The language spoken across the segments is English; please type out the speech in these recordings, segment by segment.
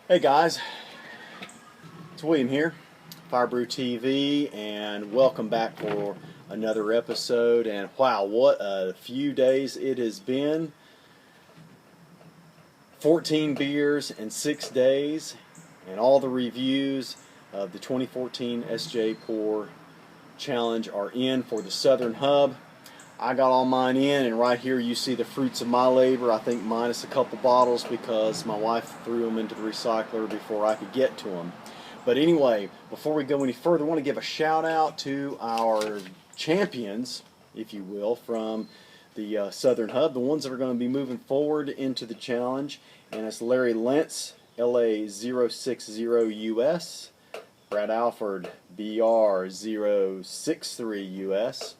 Hey guys, it's William here, Firebrew TV, and welcome back for another episode. And wow, what a few days it has been. 14 beers in 6 days, and all the reviews of the 2014 SJPORR Challenge are in for the Southern Hub. I got all mine in, and right here you see the fruits of my labor. I think minus a couple bottles because my wife threw them into the recycler before I could get to them. But anyway, before we go any further, I want to give a shout out to our champions, if you will, from the Southern Hub, the ones that are going to be moving forward into the challenge. And it's Larry Lentz, LA060US, Brad Alford, BR063US,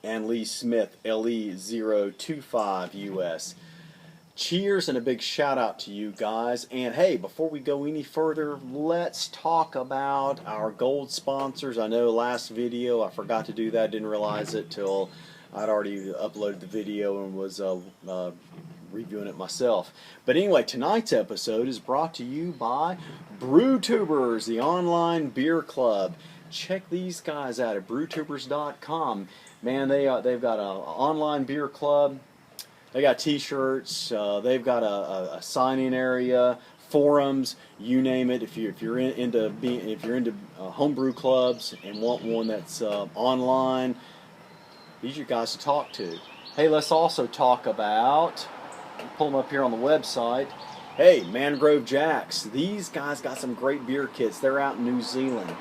and Lee Smith, LE025US. Cheers and a big shout out to you guys. And hey, before we go any further, let's talk about our gold sponsors. I know last video I forgot to do that, didn't realize it till I'd already uploaded the video and was reviewing it myself. But anyway, tonight's episode is brought to you by BrewTubers, the online beer club. Check these guys out at brewtubers.com. Man, they've got an online beer club. They got T-shirts. They've got a sign-in area, forums, you name it. If you're into homebrew clubs and want one that's online, these are your guys to talk to. Hey, let's also talk about. Pull them up here on the website. Hey, Mangrove Jacks. These guys got some great beer kits. They're out in New Zealand.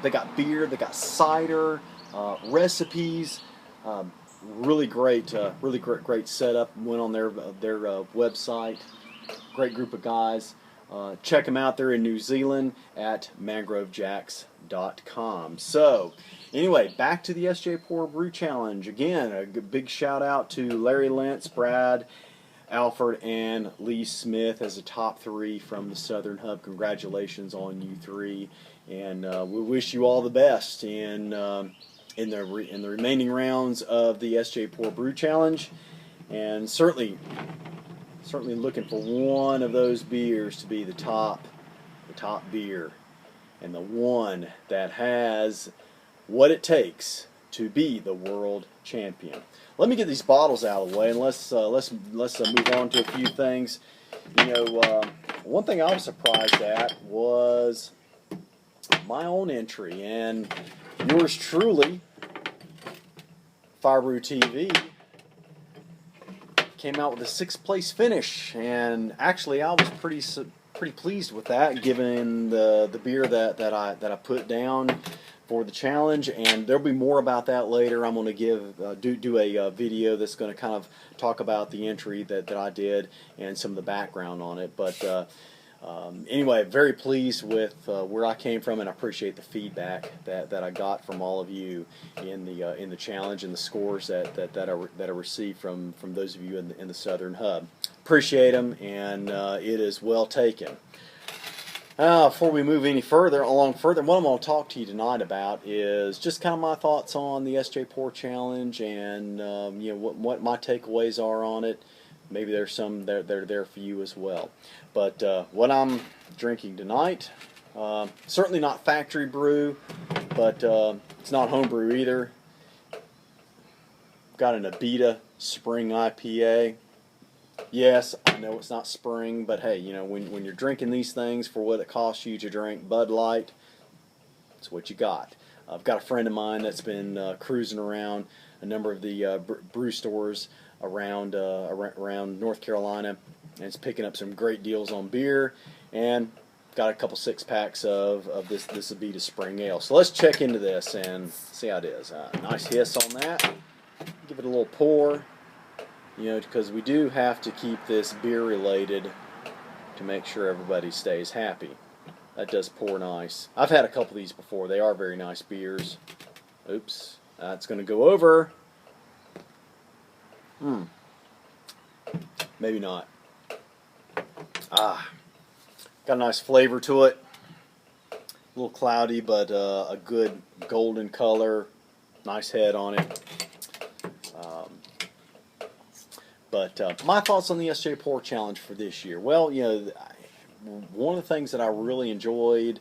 They got beer. They got cider. Recipes, really great setup. Went on their website. Great group of guys. Check them out. They're in New Zealand at mangrovejacks.com. So, anyway, back to the SJPORR Brew Challenge. Again, a big shout out to Larry Lentz, Brad Alford, and Lee Smith as the top three from the Southern Hub. Congratulations on you three, and we wish you all the best in the remaining rounds of the SJPORR Brew Challenge, and certainly looking for one of those beers to be the top beer, and the one that has what it takes to be the world champion. Let me get these bottles out of the way, and let's move on to a few things. You know, one thing I was surprised at was my own entry, and yours truly, Firebrew TV, came out with a 6th place finish, and actually I was pretty pleased with that, given the beer that I put down for the challenge. And there'll be more about that later. I'm going to do a video that's going to kind of talk about the entry that I did and some of the background on it. But anyway, very pleased with where I came from, and I appreciate the feedback that I got from all of you in the challenge and the scores that I received from those of you in the Southern Hub. Appreciate them, and it is well taken. Before we move any further, what I'm going to talk to you tonight about is just kind of my thoughts on the SJPORR Challenge, and you know, what my takeaways are on it. Maybe there's some that are there for you as well. But what I'm drinking tonight, certainly not factory brew, but it's not homebrew either. Got an Abita Spring IPA. Yes, I know it's not spring, but hey, you know, when you're drinking these things for what it costs you to drink Bud Light, it's what you got. I've got a friend of mine that's been cruising around a number of the brew stores around North Carolina, and it's picking up some great deals on beer, and got a couple 6-packs of this Abita Spring Ale. So let's check into this and see how it is. Nice hiss on that. Give it a little pour. You know, because we do have to keep this beer related to make sure everybody stays happy. That does pour nice. I've had a couple of these before. They are very nice beers. Oops, that's going to go over. Maybe not. Got a nice flavor to it. A little cloudy, but a good golden color. Nice head on it. But my thoughts on the SJPORR Challenge for this year. Well, you know, one of the things that I really enjoyed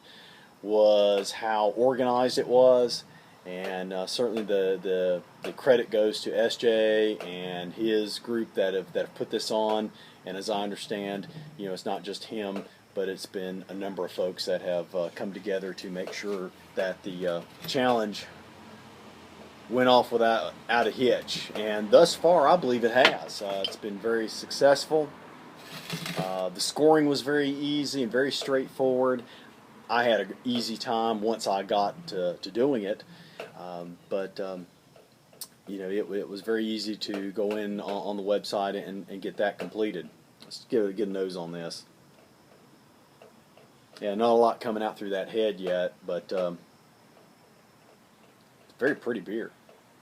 was how organized it was, and certainly the credit goes to SJ and his group that have put this on. And as I understand, it's not just him, but it's been a number of folks that have come together to make sure that the challenge went off without a hitch. And thus far, I believe it has. It's been very successful. The scoring was very easy and very straightforward. I had an easy time once I got to doing it, but it was very easy to go in on the website and get that completed. Let's get a nose on this. Yeah, not a lot coming out through that head yet, but it's a very pretty beer.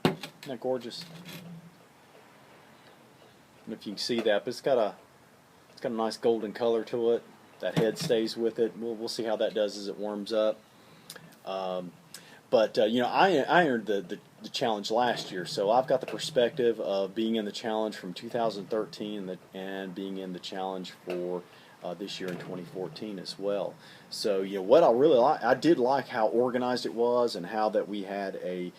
Isn't that gorgeous? I don't know if you can see that, but it's got a nice golden color to it. That head stays with it. We'll see how that does as it warms up. I entered the challenge last year, so I've got the perspective of being in the challenge from 2013 and being in the challenge for this year in 2014 as well. So what I really I did like how organized it was, and how that we had a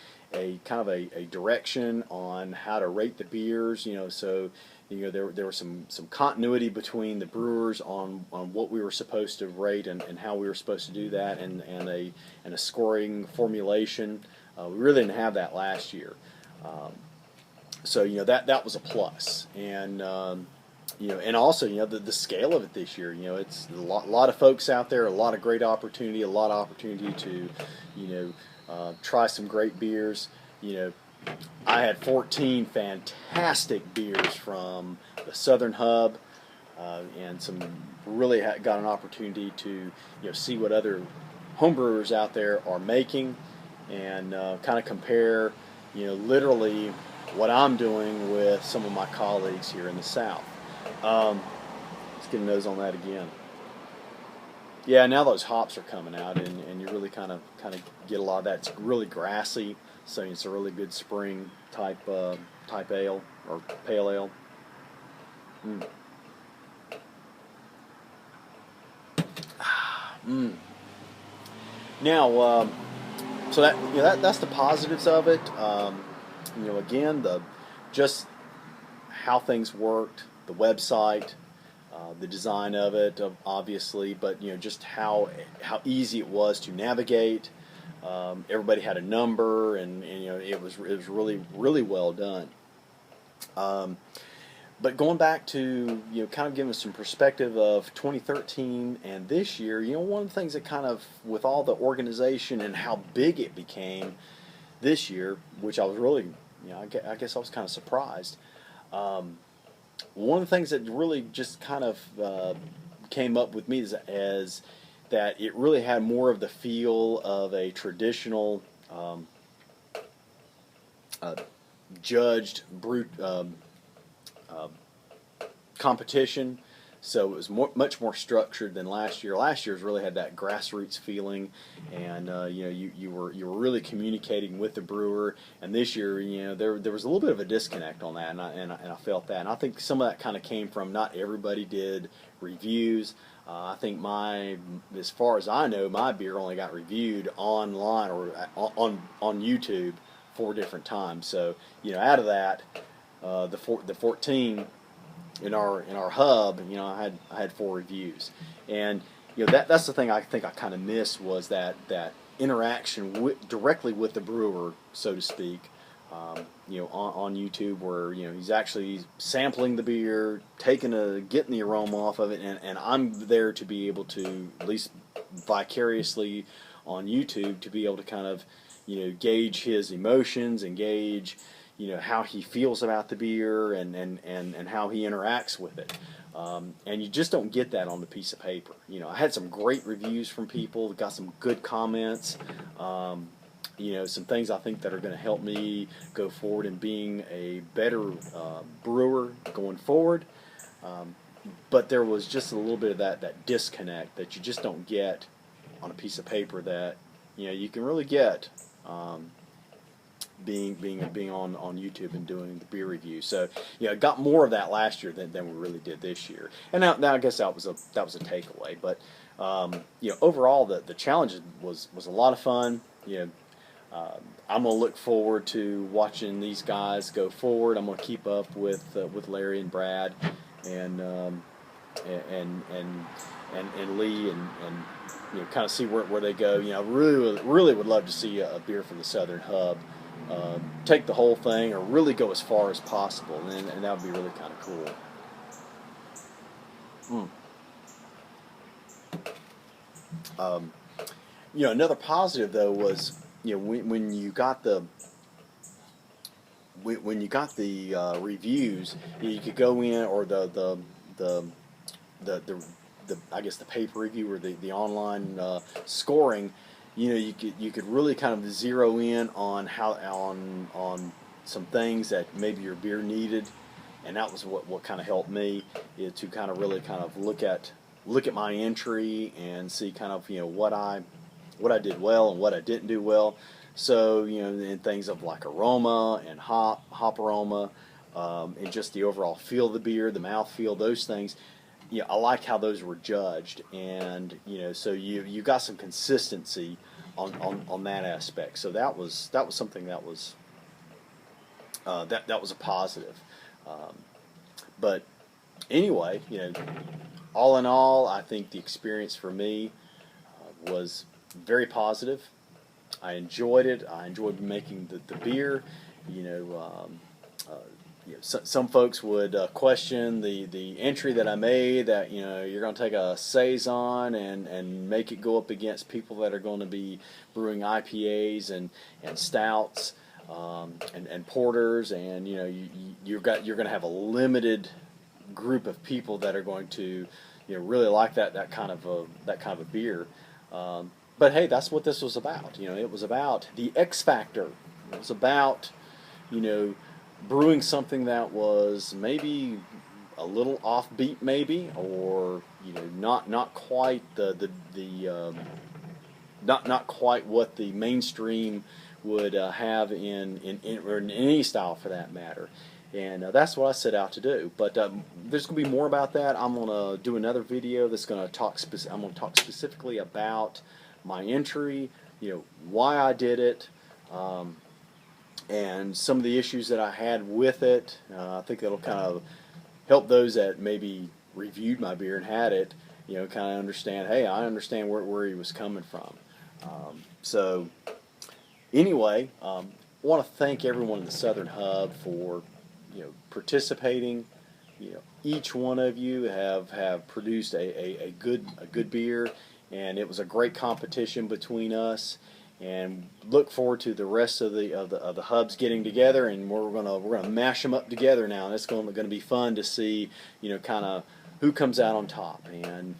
kind of a direction on how to rate the beers. So there was some continuity between the brewers on what we were supposed to rate and how we were supposed to do that, and a scoring formulation. We really didn't have that last year, so that was a plus. And and also the scale of it this year. It's a lot of folks out there, a lot of great opportunity, a lot of opportunity to try some great beers. I had 14 fantastic beers from the Southern Hub, and really got an opportunity to see what other homebrewers out there are making, and kind of compare literally what I'm doing with some of my colleagues here in the South. Let's get a nose on that again. Yeah, now those hops are coming out, and you really kind of get a lot of that. It's really grassy, so it's a really good spring type ale or pale ale. Now, so that's the positives of it. Again, just how things worked, the website, the design of it, obviously, but just how easy it was to navigate. Everybody had a number, and it was really well done. But going back to kind of giving us some perspective of 2013 and this year, one of the things that kind of, with all the organization and how big it became this year, which I was really, I guess I was kind of surprised. One of the things that really just kind of came up with me is that it really had more of the feel of a traditional judged competition. So it was much more structured than last year. Last year's really had that grassroots feeling, and you were really communicating with the brewer. And this year, there was a little bit of a disconnect on that, and I felt that. And I think some of that kind of came from not everybody did reviews. I think as far as I know, my beer only got reviewed online or on YouTube 4 different times. So out of that, the 14. In our hub, I had 4 reviews, and that's the thing I think I kind of missed, was that interaction directly with the brewer, so to speak, on YouTube, where he's actually sampling the beer, getting the aroma off of it, and I'm there to be able to, at least vicariously on YouTube, to be able to kind of gauge his emotions and gauge how he feels about the beer and how he interacts with it. And you just don't get that on the piece of paper. I had some great reviews from people, got some good comments, some things I think that are going to help me go forward in being a better brewer going forward. But there was just a little bit of that disconnect that you just don't get on a piece of paper that you can really get being on YouTube and doing the beer review. So got more of that last year than we really did this year. And now I guess that was a takeaway. But overall the challenge was a lot of fun. I'm gonna look forward to watching these guys go forward. I'm gonna keep up with Larry and Brad and Lee and kind of see where they go. Really would love to see a beer from the Southern Hub take the whole thing, or really go as far as possible, and that would be really kind of cool. Another positive though was when you got the reviews, you could go in, or the I guess the paper review or the online scoring. You could really kind of zero in on on some things that maybe your beer needed, and that was what kind of helped me, to kind of really kind of look at my entry and see kind of what I did well and what I didn't do well. So in things of like aroma and hop aroma, and just the overall feel of the beer, the mouth feel, those things. I like how those were judged, and so you got some consistency on that aspect. So that was something that was that was a positive. But anyway, all in all, I think the experience for me was very positive. I enjoyed it. I enjoyed making the beer. Some folks would question the entry that I made, that you're going to take a saison and make it go up against people that are going to be brewing IPAs and stouts and porters, and you're going to have a limited group of people that are going to really like that kind of a beer. But hey, that's what this was about. It was about the X factor. It was about brewing something that was maybe a little offbeat, maybe, or not quite not quite what the mainstream would have in any style for that matter. And that's what I set out to do. But there's going to be more about that. I'm going to do another video that's going to talk. I'm going to talk specifically about my entry, why I did it, and some of the issues that I had with it. I think that'll kind of help those that maybe reviewed my beer and had it, kind of understand, hey, I understand where he was coming from. So anyway, I want to thank everyone in the Southern Hub for participating. Each one of you have produced a good beer, and it was a great competition between us. And look forward to the rest of the hubs getting together, and we're gonna mash them up together now. And it's going to be fun to see kind of who comes out on top. And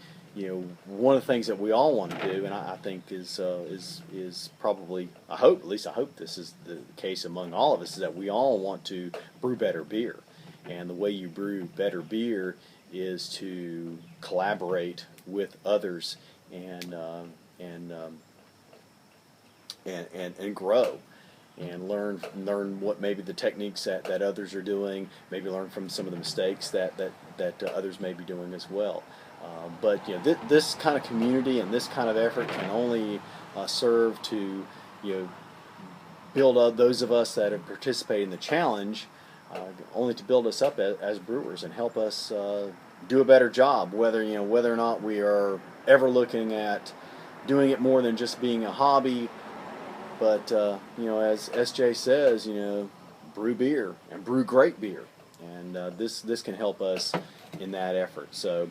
one of the things that we all want to do, and I think is probably, I hope this is the case among all of us, is that we all want to brew better beer. And the way you brew better beer is to collaborate with others and grow and learn what maybe the techniques that others are doing, maybe learn from some of the mistakes that others may be doing as well. But this kind of community and this kind of effort can only serve to build those of us that have participated in the challenge, only to build us up as brewers and help us do a better job. Whether or not we are ever looking at doing it more than just being a hobby, but as SJ says, brew beer and brew great beer, and this can help us in that effort. So.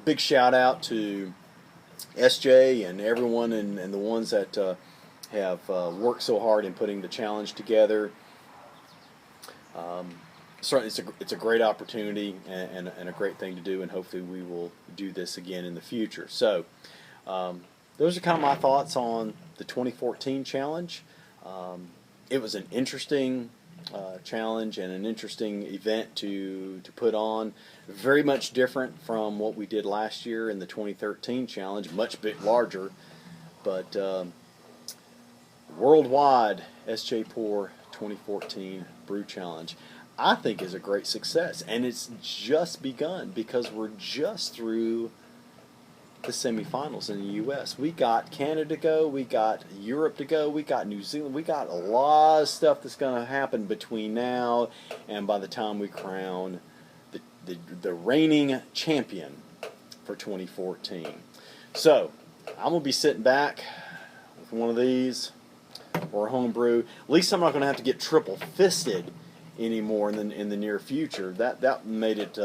Big shout out to SJ and everyone and the ones that have worked so hard in putting the challenge together. Certainly it's a great opportunity and a great thing to do, and hopefully we will do this again in the future. So those are kind of my thoughts on the 2014 challenge. It was an interesting challenge and an interesting event to put on. Very much different from what we did last year in the 2013 challenge, much bit larger. But worldwide SJPORR 2014 Brew Challenge, I think, is a great success, and it's just begun because we're just through the semifinals in the U.S. We got Canada to go, we got Europe to go, we got New Zealand, we got a lot of stuff that's going to happen between now and by the time we crown the reigning champion for 2014. So I'm going to be sitting back with one of these or a home brew. At least I'm not going to have to get triple fisted anymore in the near future. That made it.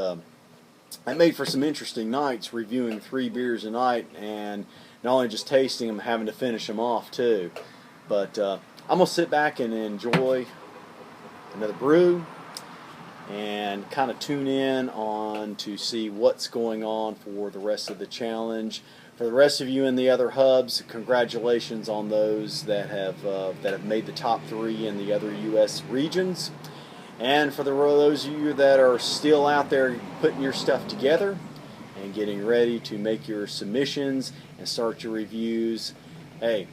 I made for some interesting nights, reviewing 3 beers a night, and not only just tasting them, having to finish them off too. But I'm gonna sit back and enjoy another brew, and kind of tune in on to see what's going on for the rest of the challenge. For the rest of you in the other hubs, congratulations on those that have made the top 3 in the other U.S. regions. And for those of you that are still out there putting your stuff together and getting ready to make your submissions and start your reviews, hey,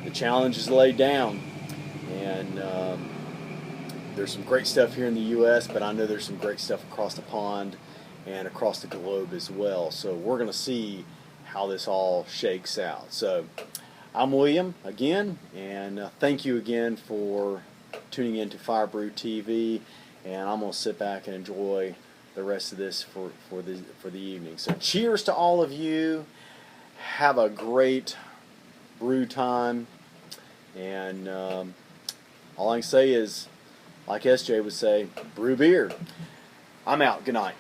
the challenge is laid down, and there's some great stuff here in the U.S., but I know there's some great stuff across the pond and across the globe as well. So we're going to see how this all shakes out. So I'm William again, and thank you again for tuning in to Fire Brew TV, and I'm going to sit back and enjoy the rest of this for the evening. So cheers to all of you. Have a great brew time, and all I can say is, like SJ would say, brew beer. I'm out. Good night.